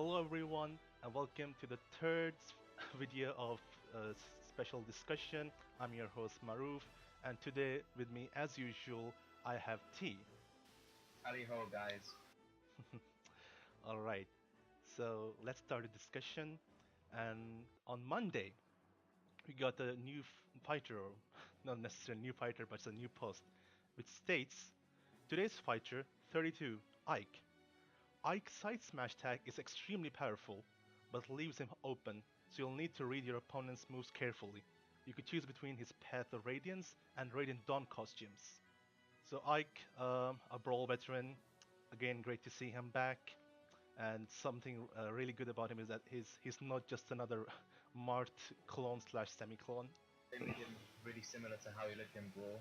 Hello everyone and welcome to the third video of special discussion. I'm your host Maruf and today with me as usual I have T. Howdy ho, guys. Alright, so let's start the discussion. And on Monday we got a new fighter, or not necessarily a new fighter but it's a new post, which states today's fighter 32 Ike. Ike's side smash tag is extremely powerful, but leaves him open, so you'll need to read your opponent's moves carefully. You could choose between his Path of Radiance and Radiant Dawn costumes. So Ike, a Brawl veteran, again great to see him back. And something really good about him is that he's not just another Mart clone slash semi-clone. They made him really similar to how he looked in Brawl.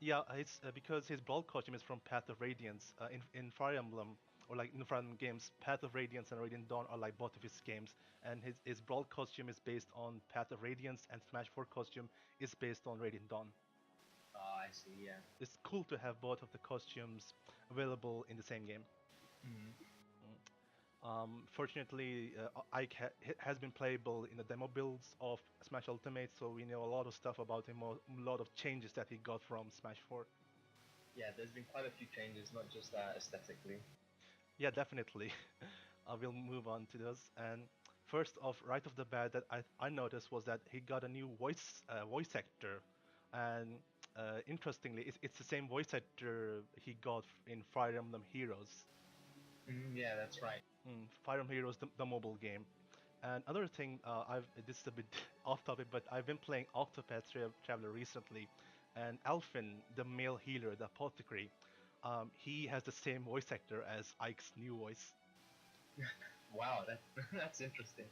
Yeah, it's because his Brawl costume is from Path of Radiance. In Fire Emblem, or like in the Fire Emblem games, Path of Radiance and Radiant Dawn are like both of his games, and his Brawl costume is based on Path of Radiance, and Smash 4 costume is based on Radiant Dawn. Oh, I see, yeah. It's cool to have both of the costumes available in the same game. Fortunately, Ike has been playable in the demo builds of Smash Ultimate, so we know a lot of stuff about him, a lot of changes that he got from Smash 4. Yeah, there's been quite a few changes, not just aesthetically. Yeah, definitely. I will move on to those. And first off, right off the bat, that I noticed was that he got a new voice actor, and interestingly, it's the same voice actor he got in Fire Emblem Heroes. Yeah, that's right. Fire Emblem Heroes, the mobile game. And another thing, this is a bit off topic, but I've been playing Octopath Traveler recently, and Alphen, the male healer, the apothecary, he has the same voice actor as Ike's new voice. Wow, that's interesting.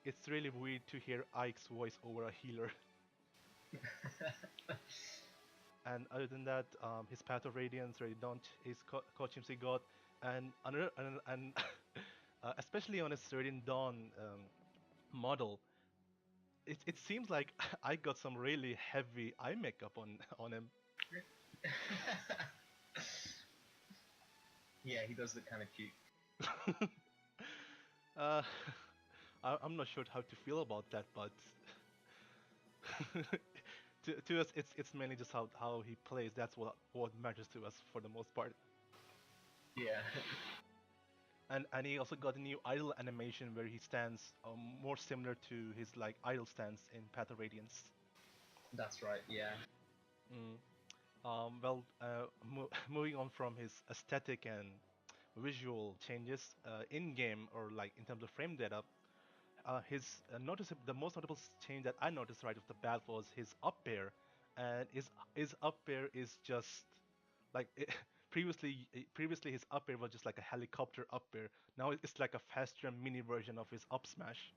It's really weird to hear Ike's voice over a healer. And other than that, his Path of Radiance, Radiant Dawn, his costumes he got, and another, and especially on his Radiant Dawn model, it seems like I got some really heavy eye makeup on him. Yeah, he does look kind of cute. uh, I'm not sure how to feel about that, but to us, it's mainly just how he plays. That's what matters to us for the most part. Yeah, And he also got a new idle animation where he stands more similar to his like idle stance in Path of Radiance. that's right, yeah. Moving on from his aesthetic and visual changes in game or like in terms of frame data, his the most notable change that I noticed right off the bat was his up air, and his up air is just like previously his up air was just like a helicopter up air. Now it's like a faster mini version of his up smash.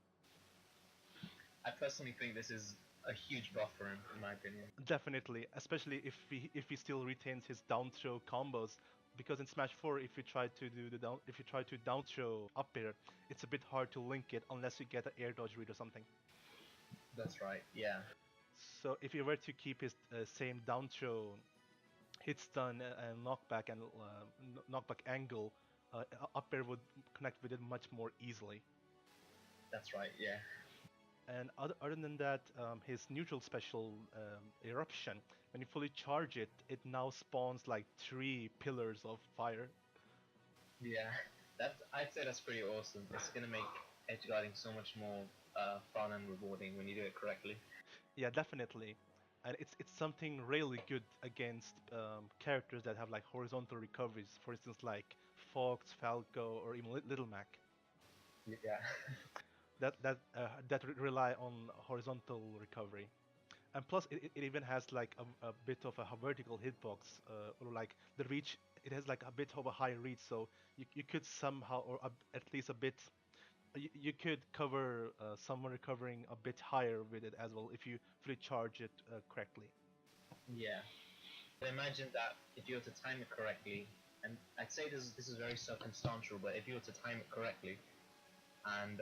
I personally think this is a huge buff for him, in my opinion. Definitely, especially if he still retains his down throw combos. Because in Smash 4, if you try to down throw up air, it's a bit hard to link it unless you get an air dodge read or something. That's right, yeah. So if you were to keep his same down throw hit stun and knockback and knockback angle, up air would connect with it much more easily. That's right, yeah. And other than that, his neutral special eruption, when you fully charge it, it now spawns like 3 pillars of fire. Yeah, I'd say that's pretty awesome. It's gonna make edge guarding so much more fun and rewarding when you do it correctly. Yeah, definitely. And it's something really good against characters that have like horizontal recoveries. For instance, like Fox, Falco, or even Little Mac. Yeah. That rely on horizontal recovery. And plus, it even has like a bit of a vertical hitbox, or like the reach. It has like a bit of a high reach, so you could somehow, or at least a bit, you could cover someone recovering a bit higher with it as well if you fully charge it correctly. Yeah. Imagine that if you were to time it correctly, and I'd say this is very circumstantial, but if you were to time it correctly, and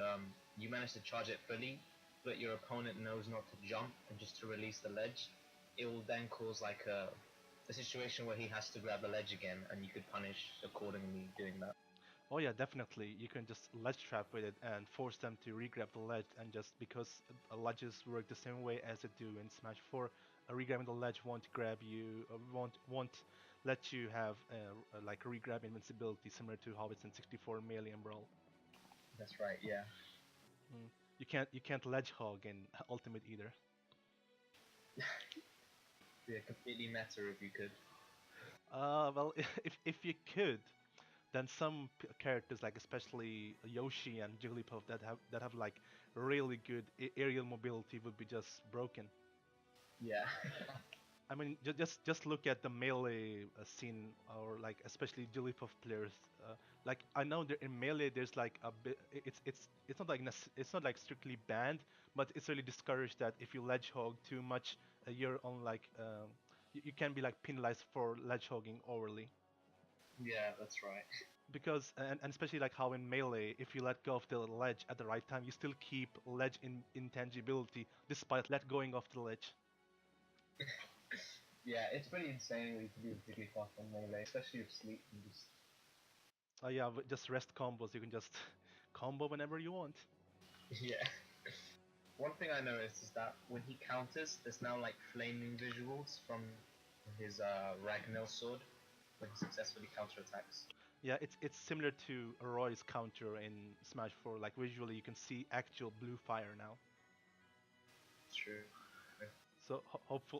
you manage to charge it fully, but your opponent knows not to jump and just to release the ledge, it will then cause like a situation where he has to grab the ledge again, and you could punish accordingly doing that. Oh yeah, definitely. You can just ledge trap with it and force them to regrab the ledge, and just because ledges work the same way as they do in Smash 4, regrabbing the ledge won't grab you, won't let you have like regrab invincibility similar to how it's in 64 melee and Brawl. That's right. Yeah. Mm. You can't ledge hog in Ultimate either. Yeah. Completely meta if you could. Well, if you could, then some characters like especially Yoshi and Jigglypuff that have like really good aerial mobility would be just broken. Yeah. I mean, just look at the melee scene, or like especially Jigglypuff players. Like I know that in melee there's like a bit. It's not like it's not like strictly banned, but it's really discouraged that if you ledge hog too much, you're on like you can be like penalized for ledge hogging overly. Yeah. That's right. Because and especially like how in melee, if you let go of the ledge at the right time, you still keep ledge in intangibility despite let going of the ledge. Yeah. It's pretty insane what you can do with Jigglypuff on melee, especially with sleep and just. Yeah, just rest combos. You can just combo whenever you want. Yeah. One thing I noticed is that when he counters, there's now like flaming visuals from his Ragnell sword when he successfully counterattacks. Yeah, it's similar to Roy's counter in Smash 4. Like visually, you can see actual blue fire now. True. So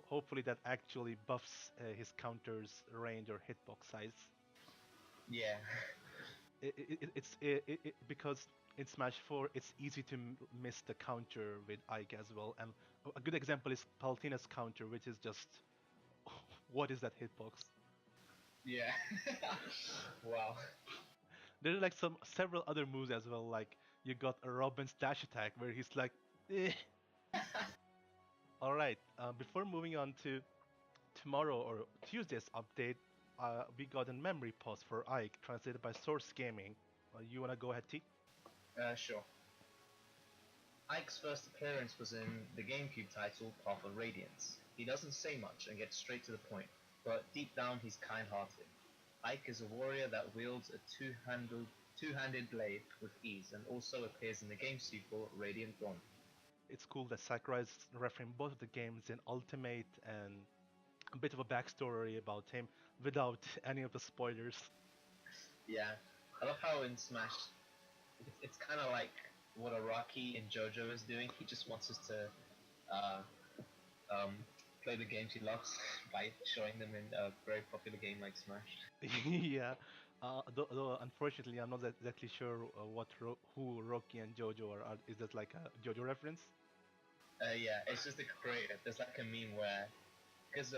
hopefully that actually buffs his counter's range or hitbox size. Yeah. Because in Smash 4 it's easy to miss the counter with Ike as well, and a good example is Palutina's counter, which is just what is that hitbox? Yeah. Wow. There are like some several other moves as well, like you got a Robin's dash attack where he's like, eh. All right, before moving on to tomorrow or Tuesday's update, we got a memory pause for Ike translated by Source Gaming. You wanna go ahead, T? Sure. Ike's first appearance was in the GameCube title Path of Radiance. He doesn't say much and gets straight to the point, but deep down he's kind-hearted. Ike is a warrior that wields a two-handed blade with ease and also appears in the game sequel Radiant Dawn. It's cool that Sakurai is referring both of the games in Ultimate and a bit of a backstory about him without any of the spoilers. Yeah, I love how in Smash it's kind of like what Araki in JoJo is doing. He just wants us to uh, um, play the games he loves by showing them in a very popular game like Smash. Yeah. Though unfortunately, I'm not exactly sure who Rocky and Jojo are. Is that like a Jojo reference? Yeah, it's just a creator. There's like a meme where, because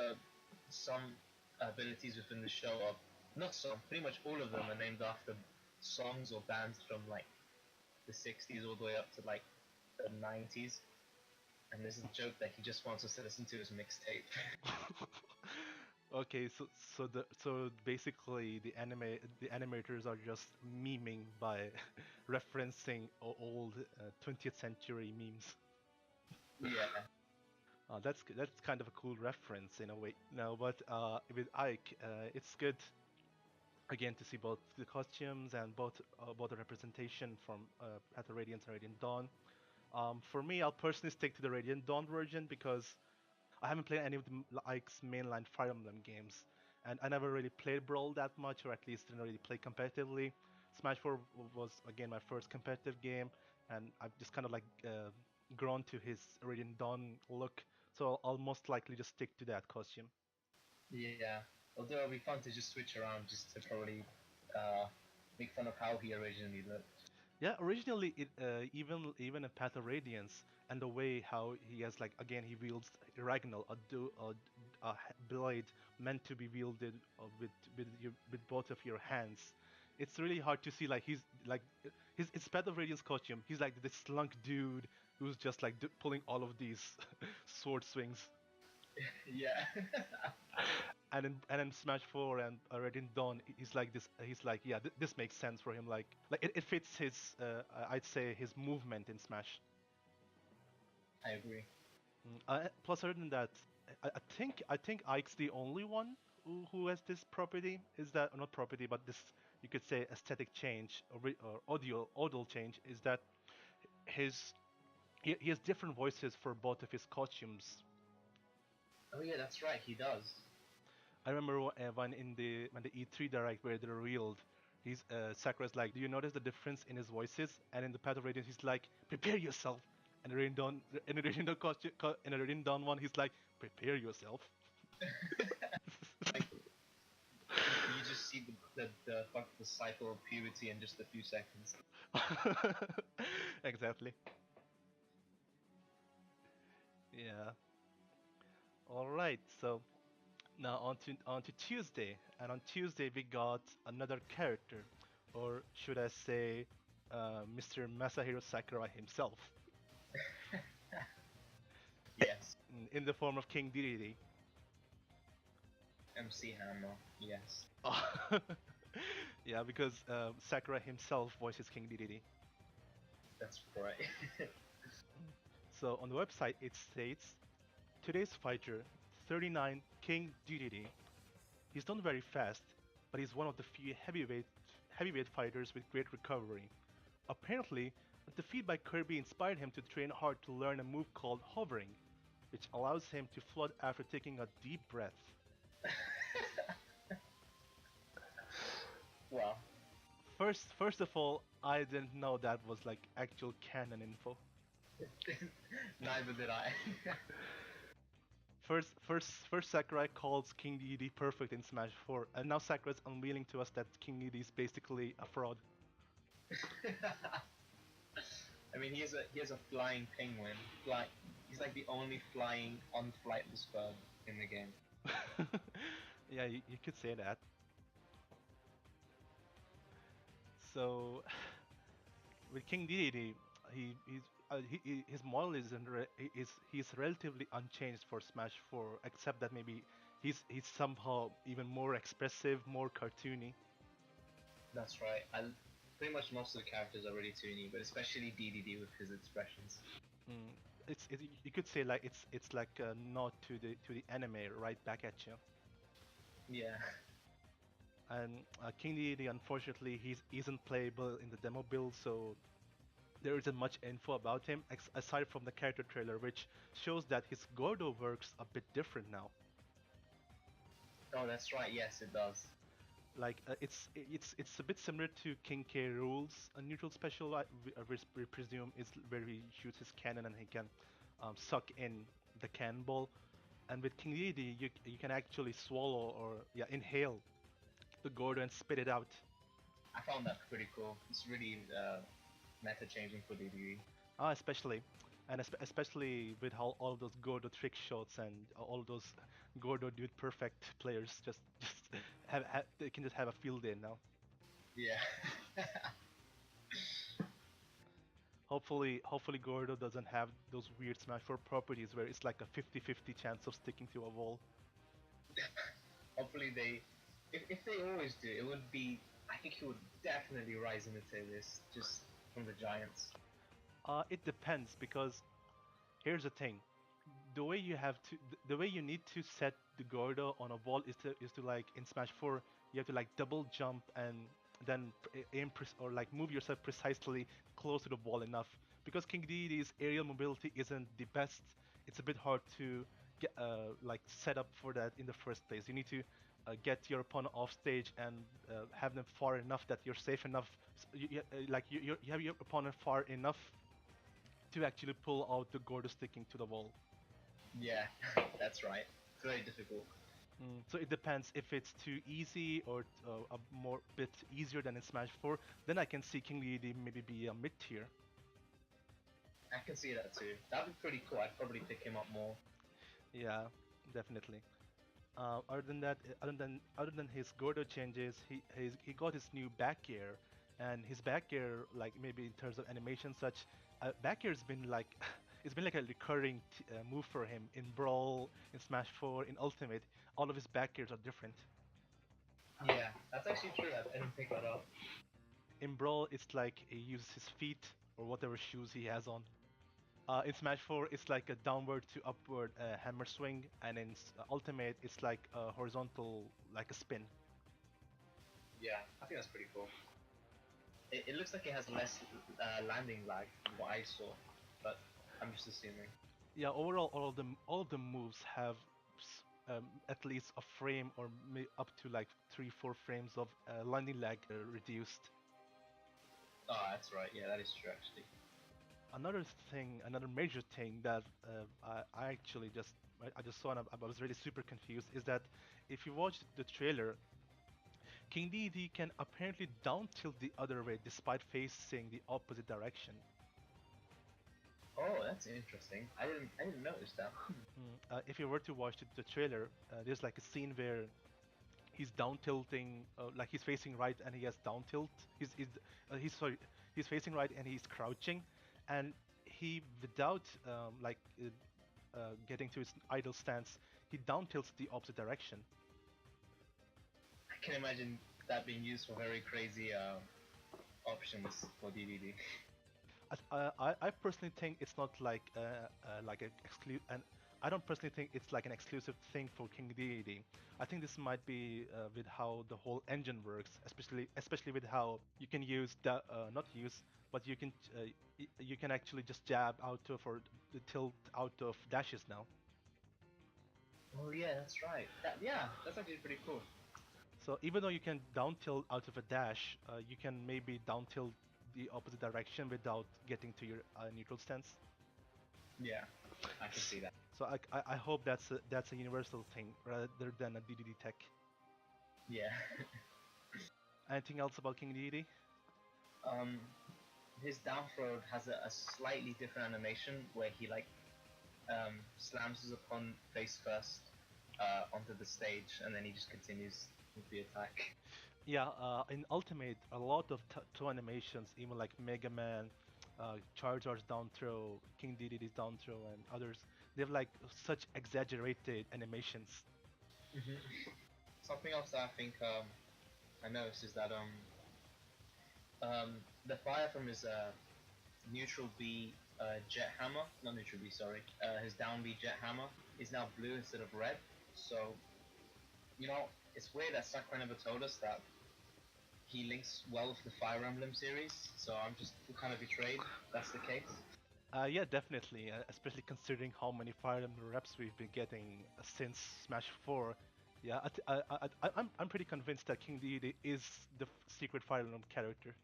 some abilities within the show are, not some, pretty much all of them are named after songs or bands from like the 60s all the way up to like the 90s. And there's a joke that he just wants us to listen to his mixtape. Okay, so basically the animators are just memeing by referencing old 20th century memes. Yeah, That's kind of a cool reference in a way. No, but with Ike, it's good again to see both the costumes and both the representation from at the Radiant and Radiant Dawn. For me, I'll personally stick to the Radiant Dawn version because I haven't played any of Ike's mainline Fire Emblem games, and I never really played Brawl that much, or at least didn't really play competitively. Smash 4 was again my first competitive game, and I've just kind of like grown to his Radiant Dawn look, so I'll most likely just stick to that costume. yeah. Although it'll be fun to just switch around just to probably uh, make fun of how he originally looked. Yeah, originally even in Path of Radiance and the way how he has like again he wields Ragnall, a blade meant to be wielded with both of your hands. It's really hard to see like he's like his Path of Radiance costume. He's like this slunk dude who's just like pulling all of these sword swings. Yeah. And in Smash 4 and Radiant Dawn, he's like this. He's like, yeah, this makes sense for him. Like it fits his, I'd say, his movement in Smash. I agree. Plus, other than that, I think Ike's the only one who has this property. Is that not property, but this you could say aesthetic change or audio change is that his he has different voices for both of his costumes. Oh yeah, that's right. He does. I remember when the E3 direct where they revealed he's Sakura's like, do you notice the difference in his voices? And in the Path of Radiance, he's like, prepare yourself. And the Rain Dawn costume, in the Rain Dawn one, he's like, prepare yourself. Like you just see the cycle of puberty in just a few seconds. Exactly. Yeah. All right. So now on to Tuesday, and on Tuesday we got another character, or should I say, Mr. Masahiro Sakura himself, Yes, in the form of King Dedede. MC Hammer. Yes, Yeah, because Sakura himself voices King Dedede. that's right. So on the website it states, today's fighter, 39 King Dedede. He's not very fast, but he's one of the few heavyweight fighters with great recovery. Apparently, a defeat by Kirby inspired him to train hard to learn a move called hovering, which allows him to float after taking a deep breath. Well, First of all, I didn't know that was like actual canon info. neither did I. First Sakurai calls King Dedede perfect in Smash 4, and now Sakurai's unveiling to us that King Dedede is basically a fraud. I mean, he has a flying penguin. He's like the only flying unflightless bird in the game. Yeah, you could say that. So with King Dedede, his model is relatively unchanged for Smash 4, except that maybe he's somehow even more expressive, more cartoony. That's right. Pretty much most of the characters are really toony, but especially DDD with his expressions. Mm, you could say like it's like a nod to the anime right back at you. Yeah. And King Dedede, unfortunately, he isn't playable in the demo build, so there isn't much info about him aside from the character trailer, which shows that his Gordo works a bit different now. Oh, that's right. Yes, it does. Like it's a bit similar to King K. Rules, a neutral special, which we presume is where he shoots his cannon and he can suck in the cannonball. And with King Dedede, you can actually swallow or yeah inhale the Gordo and spit it out. I found that pretty cool. It's really meta changing for DDD. Ah, especially, and especially with how all those Gordo trick shots and all those Gordo dude perfect players just have they can just have a field day now. Yeah. Hopefully Gordo doesn't have those weird Smash 4 properties where it's like a 50-50 chance of sticking to a wall. Hopefully if they always do, it would be. I think he would definitely rise in the tier list just from the giants. It depends because here's the thing. The way you need to set the Gordo on a wall is to like in Smash 4 you have to like double jump and then or like move yourself precisely close to the wall enough because King Dedede's aerial mobility isn't the best. It's a bit hard to get like set up for that in the first place. You need to get your opponent off stage and have them far enough that you're safe enough. Like you have your opponent far enough to actually pull out the Gordo sticking to the wall. Yeah, that's right. It's very difficult. So it depends if it's too easy or a more bit easier than in Smash 4. Then I can see King Dedede maybe be a mid tier. I can see that too. That'd be pretty cool. I'd probably pick him up more. Yeah, definitely. Other than his Gordo changes, he got his new back gear, and his back gear like maybe in terms of animation such, back gear's been like it's been like a recurring move for him in Brawl, in Smash 4, in Ultimate. All of his back gears are different. Yeah, that's actually true. I didn't pick that up. In Brawl, it's like he uses his feet or whatever shoes he has on. In Smash 4, it's like a downward to upward hammer swing, and in Ultimate, it's like a horizontal, like a spin. Yeah, I think that's pretty cool. It looks like it has less landing lag than what I saw, but I'm just assuming. Yeah, overall, all of the moves have at least a frame or up to like 3-4 frames of landing lag reduced. Oh, that's right. Yeah, that is true actually. Another thing, another major thing that I actually I just saw and I was really super confused is that if you watch the trailer, King Dedede can apparently down tilt the other way despite facing the opposite direction. Oh, that's interesting. I didn't notice that. If you were to watch the trailer, there's like a scene where he's down tilting, like he's facing right and he has down tilt. He's sorry, he's facing right and he's crouching, and he without getting to his idle stance, he down tilts the opposite direction. I can imagine that being used for very crazy options for DDD. I personally think it's not like an exclusive, and I don't personally think it's like an exclusive thing for King Dedede. I think this might be with how the whole engine works, especially with how you can use that not use, but you can actually just jab out of or the tilt out of dashes now. Oh yeah, that's right. Yeah, that's actually pretty cool. So even though you can down tilt out of a dash, you can maybe down tilt the opposite direction without getting to your neutral stance. Yeah, I can see that. So I hope that's a universal thing rather than a DDD tech. Yeah. Anything else about King Dedede? um, his down throw has a slightly different animation where he like slams his opponent face first onto the stage, and then he just continues with the attack. Yeah, in Ultimate, a lot of two animations, even like Mega Man, Charizard's down throw, King Dedede's down throw, and others, they have like such exaggerated animations. Something else that I think I noticed is that the fire from his neutral B jet hammer, not neutral B, sorry, his down B jet hammer is now blue instead of red. So, you know, it's weird that Sakurai never told us that he links well with the Fire Emblem series. So I'm just kind of betrayed. That's the case. Yeah, definitely, especially considering how many Fire Emblem reps we've been getting since Smash 4. Yeah, I'm pretty convinced that King Dedede is the secret Fire Emblem character.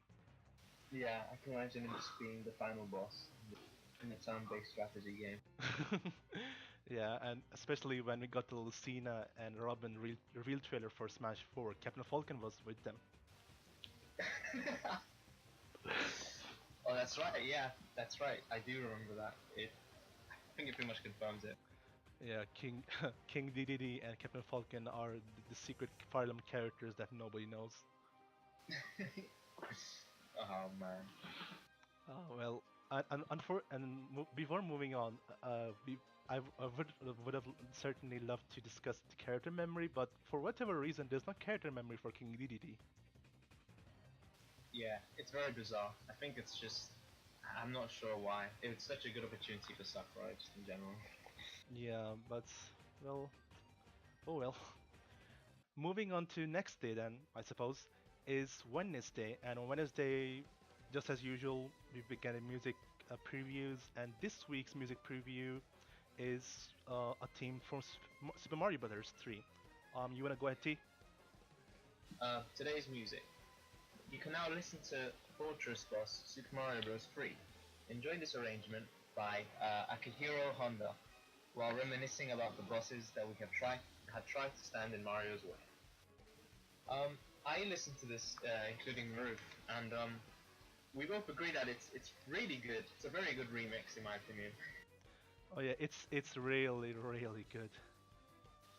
Yeah, I can imagine him just being the final boss in a turn-based strategy game. Yeah, and especially when we got the Lucina and Robin reveal trailer for Smash 4, Captain Falcon was with them. Oh, that's right. Yeah, that's right. I do remember that. I think it pretty much confirms it. Yeah, King King Dedede and Captain Falcon are the secret Fire Emblem characters that nobody knows. Oh man. Well, before moving on, I would have certainly loved to discuss the character memory, but for whatever reason, there's no character memory for King Dedede. Yeah, it's very bizarre. I think it's just I'm not sure why. It's such a good opportunity for Sakurai just in general. Yeah, but well, oh well. Moving on to next day then, I suppose, is Wednesday, and on Wednesday, just as usual, we begin music previews, and this week's music preview is a theme from Super Mario Brothers 3. You wanna go ahead, T? Today's music. You can now listen to Fortress Boss Super Mario Bros. 3. Enjoy this arrangement by Akihiro Honda while reminiscing about the bosses that we had tried to stand in Mario's way. I listened to this, including Roof, and we both agree that it's really good. It's a very good remix, in my opinion. Oh yeah, it's really really good.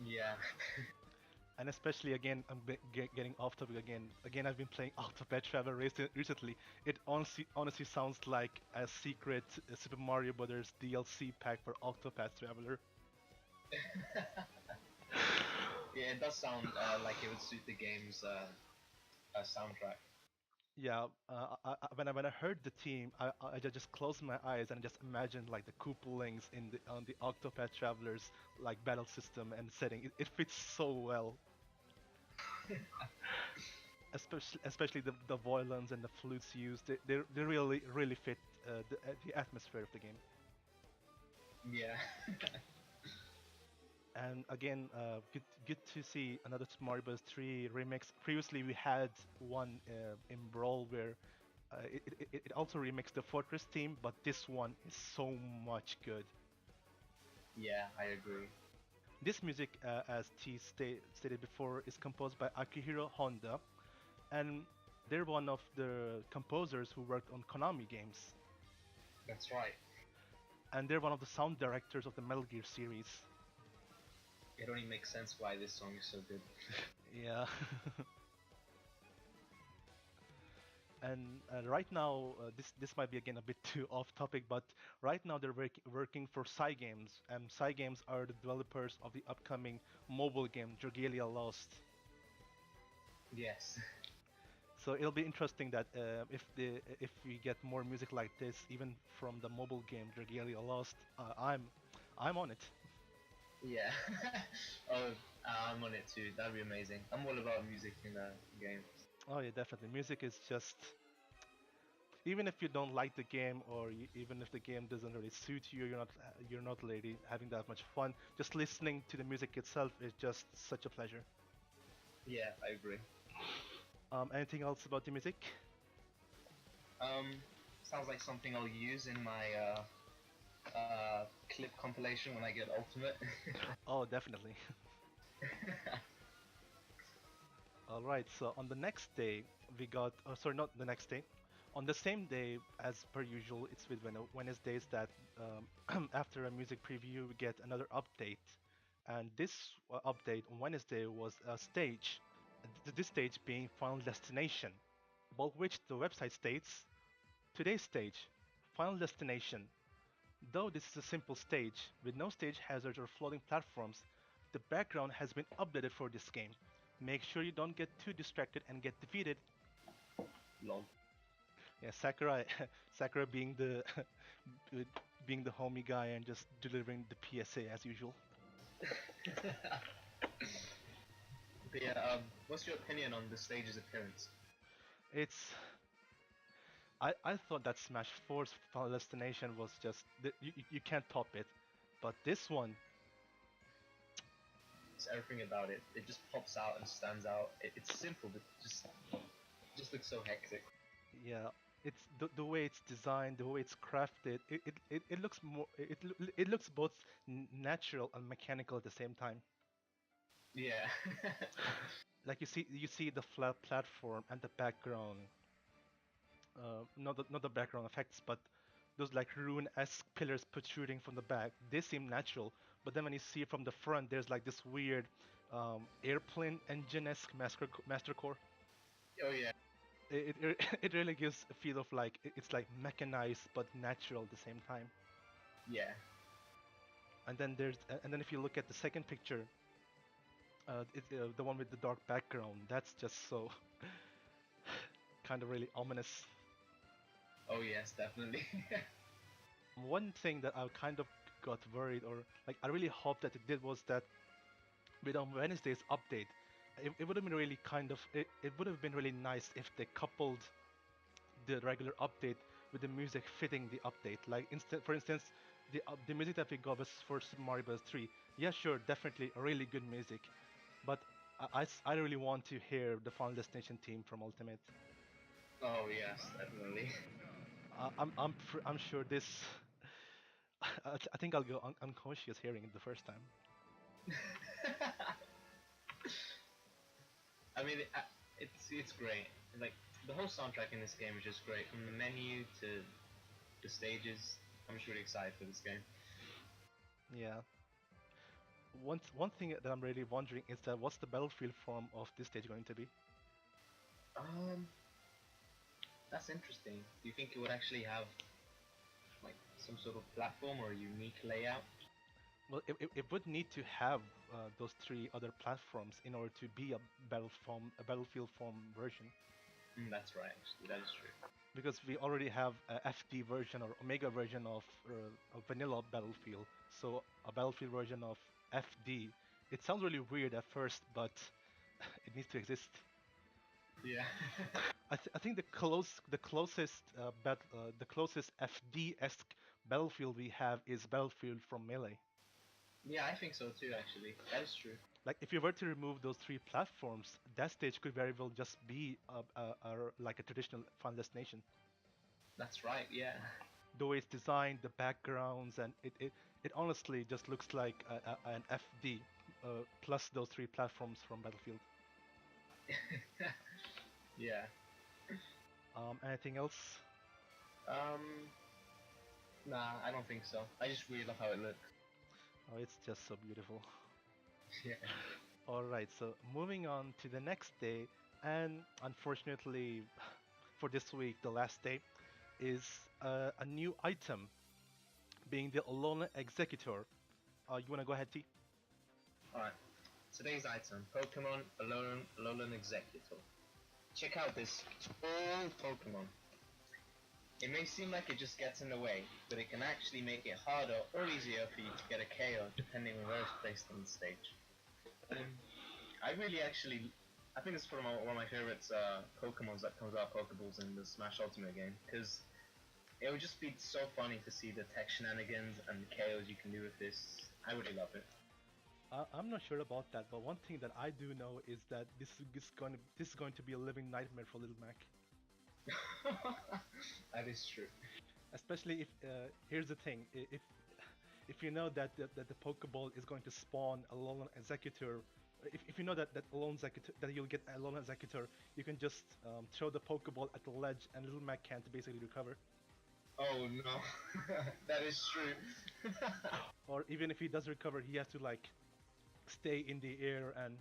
Yeah. And especially again, I'm getting off topic again. Again, I've been playing Octopath Traveler recently. It honestly sounds like a secret Super Mario Brothers DLC pack for Octopath Traveler. Yeah, it does sound like it would suit the game's soundtrack. Yeah, when I heard the theme, I just closed my eyes and just imagined like the Koopalings in the on the Octopath Travelers like battle system and setting. It fits so well. especially the violins and the flutes used. They really fit the atmosphere of the game. Yeah. And again, good to see another Super Mario Bros. 3 remix. Previously, we had one in Brawl where it also remixed the Fortress theme, but this one is so much good. Yeah, I agree. This music, as stated before, is composed by Akihiro Honda, and they're one of the composers who worked on Konami games, That's right. and they're one of the sound directors of the Metal Gear series. It only makes sense why this song is so good. Yeah. And right now, this might be again a bit too off topic, but right now they're working for Cygames, and Cygames are the developers of the upcoming mobile game Dragalia Lost. Yes. So it'll be interesting that if we get more music like this, even from the mobile game Dragalia Lost, I'm on it. Yeah. Oh, I'm on it too. That'd be amazing. I'm all about music in games. Oh yeah, definitely. Music is just, even if you don't like the game, or even if the game doesn't really suit you, you're not really having that much fun. Just listening to the music itself is just such a pleasure. Yeah, I agree. Anything else about the music? Um, Sounds like something I'll use in my clip compilation when I get Ultimate. Oh, definitely. All right. So on the next day, we got. Oh, sorry, not the next day. On the same day, as per usual, it's with Wednesdays that after a music preview, we get another update. And this update on Wednesday was a stage. This stage being Final Destination, about which the website states today's stage, Final Destination. Though this is a simple stage, with no stage hazards or floating platforms, the background has been updated for this game. Make sure you don't get too distracted and get defeated. Lol. Yeah, Sakurai, Sakura being the being the homie guy and just delivering the PSA as usual. But yeah, what's your opinion on the stage's appearance? It's I thought that Smash 4's Final Destination was just you can't top it, but this one, It's everything about it. It just pops out and stands out. It's simple, but just looks so hectic. yeah, it's the way it's designed, the way it's crafted. It looks it looks both natural and mechanical at the same time. Yeah. Like you see the flat platform and the background, not the background effects, but those like rune-esque pillars protruding from the back. They seem natural, but then when you see from the front, there's like this weird airplane engine-esque master core. Oh yeah. It really gives a feel of like it's like mechanized but natural at the same time. Yeah. And then if you look at the second picture, the one with the dark background, that's just so kind of really ominous. Oh yes, definitely. One thing that I kind of got worried, or like I really hoped that it did, was that with on Wednesday's update, it would have been really it would have been really nice if they coupled the regular update with the music fitting the update. Like for instance, the music that we got was for Super Mario Bros. 3. Yeah, sure, definitely a really good music, but I really want to hear the Final Destination theme from Ultimate. Oh yes, definitely. I'm sure this. I think I'll go unconscious hearing it the first time. I mean, it's great. Like the whole soundtrack in this game is just great, from the menu to the stages. I'm just really excited for this game. Yeah. One thing that I'm really wondering is that what's the battlefield form of this stage going to be? Um, that's interesting. Do you think it would actually have like some sort of platform or a unique layout? Well, it would need to have those three other platforms in order to be a battlefield form version. That's right. Actually, that is true. Because we already have a FD version or Omega version of a vanilla Battlefield. So a Battlefield version of FD. It sounds really weird at first, but it needs to exist. Yeah. I think the closest FD-esque battlefield we have is Battlefield from Melee. Yeah, I think so too. Actually, that is true. Like if you were to remove those three platforms, that stage could very well just be like a traditional Final Destination. That's right. Yeah. The way it's designed, the backgrounds, and it honestly just looks like an FD plus those three platforms from Battlefield. Yeah. Anything else? Um. Nah, I don't think so. I just really love how it looks. Oh, it's just so beautiful. Yeah. All right, so moving on to the next day, and unfortunately for this week, the last day, is a new item being the Alona Executor. You wanna go ahead, T? All right. Today's item: Pokemon Alolan Executor. Check out this old Pokemon. It may seem like it just gets in the way, but it can actually make it harder or easier for you to get a KO depending on where it's placed on the stage. I really actually, I think it's one of my favorites Pokemons that comes out of Pokeballs in the Smash Ultimate game, because it would just be so funny to see the tech shenanigans and the KOs you can do with this. I really love it. I'm not sure about that, but one thing that I do know is that this is going to be a living nightmare for Little Mac. That is true. Especially if here's the thing, if you know that the Pokeball is going to spawn a Alolan Executor, if you know that that you'll get a Alolan Executor, you can just throw the Pokeball at the ledge and Little Mac can't basically recover. Oh no, that is true. Or even if he does recover, he has to like stay in the air and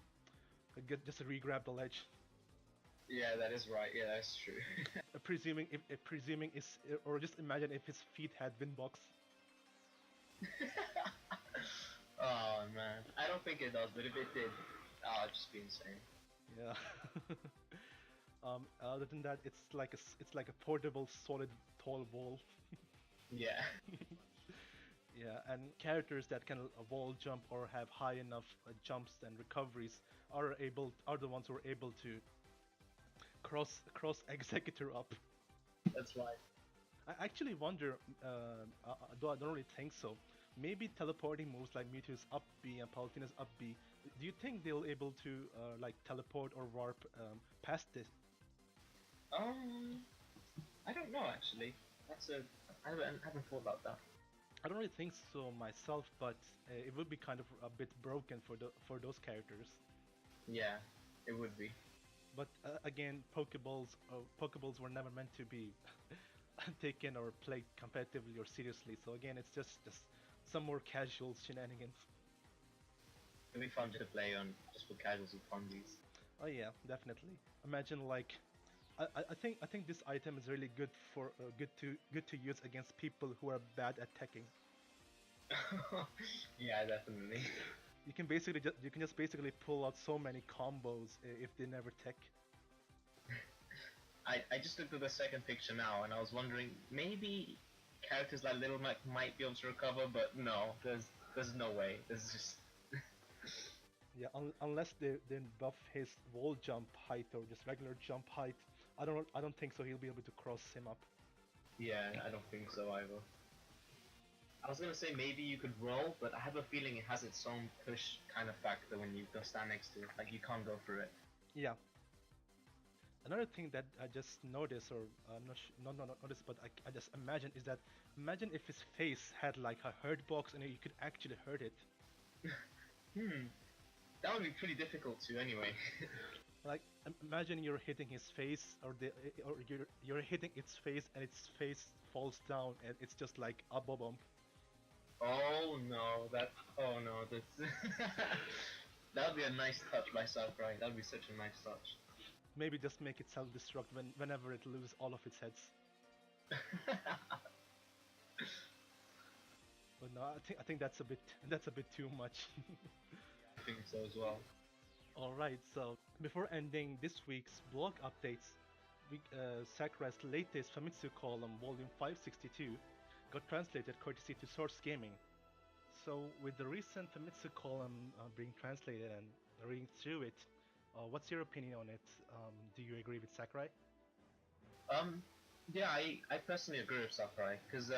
get just re-grab the ledge. Yeah, that is right. Yeah, that's true. Presuming is or just imagine if his feet had windbox. Oh man, I don't think it does, but if it did, it'd just be insane. Yeah. Other than that, it's like a portable solid tall wall. Yeah. Yeah, and characters that can wall jump or have high enough jumps and recoveries are the ones who are able to cross executor up. That's right. I actually wonder, though I don't really think so. Maybe teleporting moves like Mewtwo's up B and Palutena's up B. Do you think they'll able to like teleport or warp past this? Um, I don't know actually. That's a I haven't thought about that. I don't really think so myself, but it would be kind of a bit broken for those characters. Yeah, it would be. But again, Pokeballs were never meant to be taken or played competitively or seriously. So again, it's just some more casual shenanigans. It'd be fun to play on just for casuals and funsies. Oh yeah, definitely. Imagine like, I think this item is really good for good to use against people who are bad at teching. Yeah, definitely. You can just basically pull out so many combos if they never tech. I just looked at the second picture now, and I was wondering maybe characters like Little Mac might be able to recover, but no, there's no way. There's just Yeah, unless they buff his wall jump height or just regular jump height, I don't think so. He'll be able to cross him up. yeah, I don't think so either. I was gonna say maybe you could roll, but I have a feeling it has its own push kind of factor when you go stand next to it. Like you can't go through it. Yeah. Another thing that I just noticed, or not noticed, but I just imagine is that imagine if his face had like a hurt box and you could actually hurt it. Hmm, that would be pretty difficult to anyway. Like imagine you're hitting his face, or you're hitting its face and its face falls down and it's just like a bump. Oh no, oh no, that would be a nice touch by Sakurai. That would be such a nice touch. Maybe just make it self-destruct whenever it loses all of its heads. But no, I think that's a bit too much. I think so as well. All right, so before ending this week's blog updates, Sakurai's latest Famitsu column, Volume 562, got translated courtesy to Source Gaming. So with the recent Famitsu column being translated and reading through it, What's your opinion on it? Do you agree with Sakurai? Um, yeah, I personally agree with Sakurai because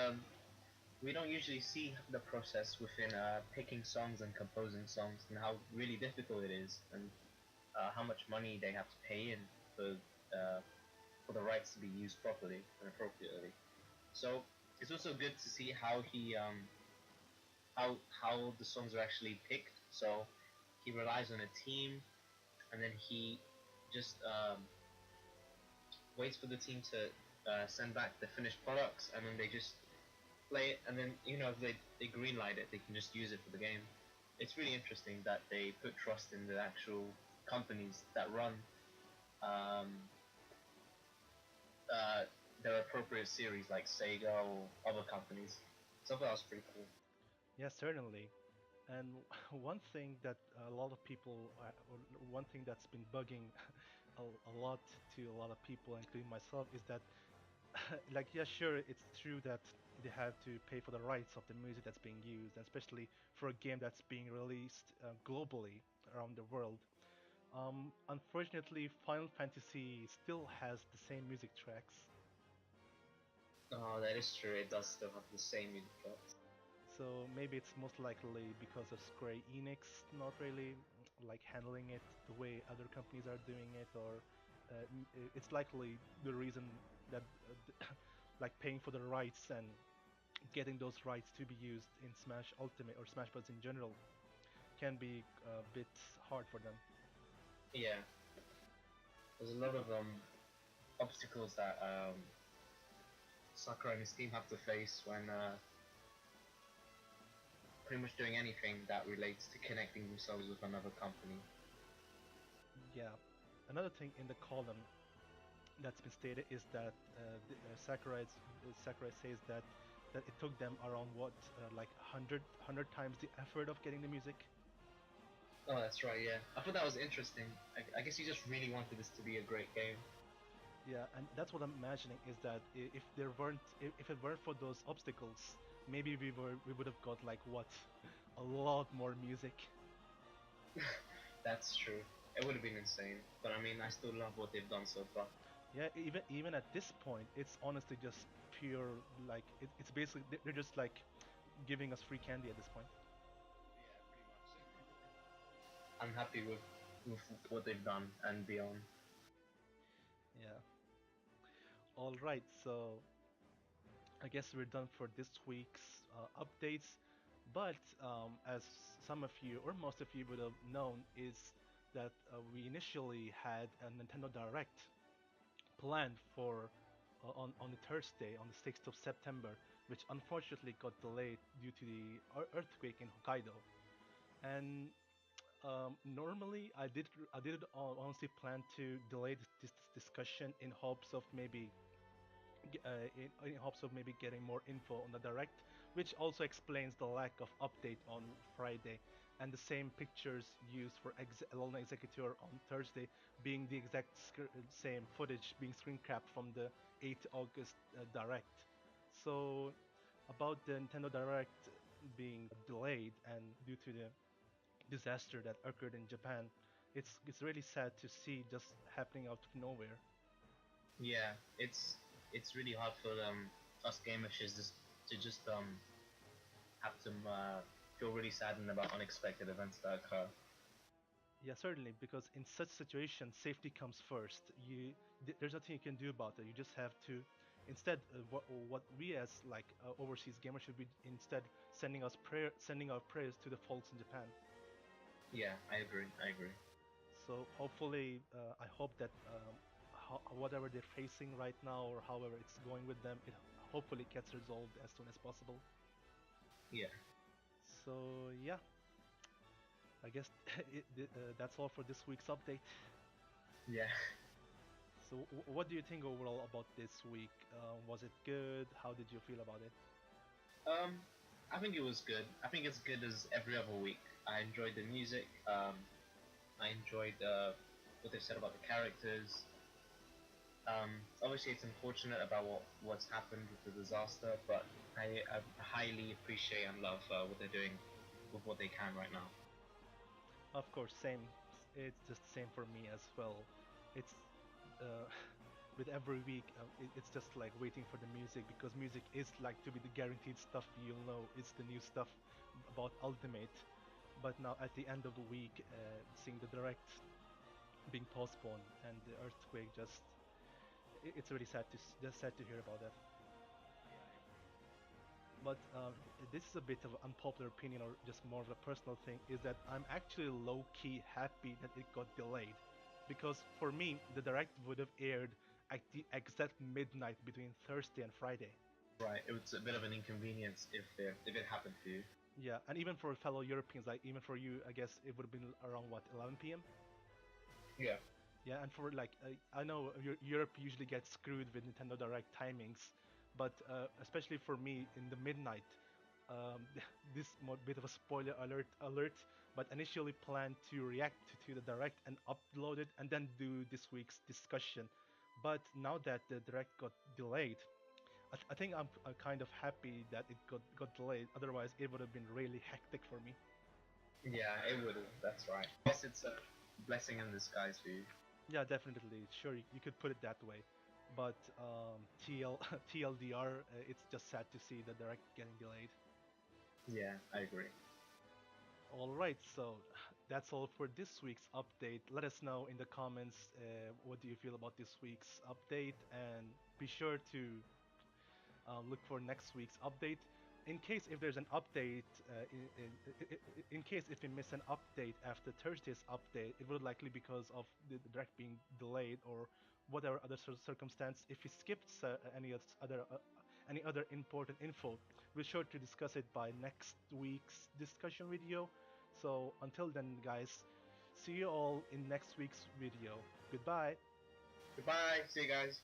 we don't usually see the process within picking songs and composing songs and how really difficult it is and how much money they have to pay in uh, for the rights to be used properly and appropriately. So it's also good to see how how the songs are actually picked. So he relies on a team, and then he just waits for the team to send back the finished products, and then they just play it. And then if they greenlight it, they can just use it for the game. It's really interesting that they put trust in the actual companies that run um, uh, their appropriate series like Sega or other companies. So that was pretty cool. Yes, certainly. And one thing that a lot of people, or one thing that's been bugging a lot to a lot of people, including myself, is that, like, yeah, sure, it's true that they have to pay for the rights of the music that's being used, and especially for a game that's being released globally around the world. Unfortunately, Final Fantasy still has the same music tracks. Oh, that is true. It does still have the same music tracks. So maybe it's most likely because of Square Enix not really like handling it the way other companies are doing it, or it's likely the reason that like paying for the rights and getting those rights to be used in Smash Ultimate or Smash Bros in general can be a bit hard for them. Yeah, there's a lot of obstacles that Sakurai and his team have to face when pretty much doing anything that relates to connecting themselves with another company. Yeah. Another thing in the column that's been stated is that Sakurai says that it took them around what like 100 times the effort of getting the music. Oh, that's right. Yeah, I thought that was interesting. I guess he just really wanted this to be a great game. Yeah, and that's what I'm imagining is that if there weren't if it weren't for those obstacles, maybe we would have got like what a lot more music. That's true. It would have been insane, but I mean, I still love what they've done so far. Yeah, even at this point, it's honestly just pure like it's basically they're just like giving us free candy at this point. Yeah, pretty much. I'm happy with what they've done and beyond. Yeah. All right, so I guess we're done for this week's updates. But as some of you or most of you would have known, is that we initially had a Nintendo Direct planned for on the Thursday, on the 6th of September, which unfortunately got delayed due to the earthquake in Hokkaido. And normally, I did honestly plan to delay this discussion in hopes of maybe in hopes of maybe getting more info on the direct, which also explains the lack of update on Friday, and the same pictures used for Elona Executor on Thursday being the exact same footage being screen capped from the 8th August direct. So about the Nintendo Direct being delayed and due to the disaster that occurred in Japan, it's really sad to see just happening out of nowhere. Yeah, it's really hard for us gamers to just have to feel really saddened about unexpected events that occur. Yeah, certainly, because in such situations, safety comes first. There's nothing you can do about it. You just have to, instead, what we as like overseas gamers should be instead sending our prayers to the folks in Japan. Yeah, I agree. I agree. So hopefully, I hope that whatever they're facing right now, or however it's going with them, it hopefully gets resolved as soon as possible. Yeah, So yeah, I guess that's all for this week's update. yeah. So, what do you think overall about this week? Was it good? How did you feel about it? Um, I think it was good. I think it's good as every other week. I enjoyed the music. I enjoyed what they said about the characters. Obviously, it's unfortunate about what's happened with the disaster, but I highly appreciate and love what they're doing with what they can right now. Of course, same. It's just the same for me as well. It's uh, with every week, it's just like waiting for the music because music is like to be the guaranteed stuff. You'll know it's the new stuff about Ultimate. But now at the end of the week, seeing the direct being postponed and the earthquake, just it's really sad to just sad to hear about that. But this is a bit of an unpopular opinion or just more of a personal thing, is that I'm actually low-key happy that it got delayed. Because for me, the direct would have aired at the exact midnight between Thursday and Friday. Right, it was a bit of an inconvenience if it happened to you. Yeah, and even for fellow Europeans, like even for you, I guess it would have been around what, 11 p.m. Yeah. Yeah, and for like I know Europe usually gets screwed with Nintendo Direct timings, but especially for me in the midnight, this more bit of a spoiler alert. But initially planned to react to the Direct and upload it, and then do this week's discussion. But now that the Direct got delayed, I think I'm kind of happy that it got delayed. Otherwise, it would have been really hectic for me. Yeah, it would. That's right. I guess it's a blessing in disguise for you. Yeah, definitely. Sure, you could put it that way. But TLDR, it's just sad to see the direct getting delayed. Yeah, I agree. All right, so that's all for this week's update. Let us know in the comments what do you feel about this week's update, and be sure to look for next week's update. In case if there's an update, in case if we miss an update after Thursday's update, it would likely because of the direct being delayed or whatever other circumstance. If we skipped any other important info, we're sure to discuss it by next week's discussion video. So until then, guys, see you all in next week's video. Goodbye. Goodbye. See you guys.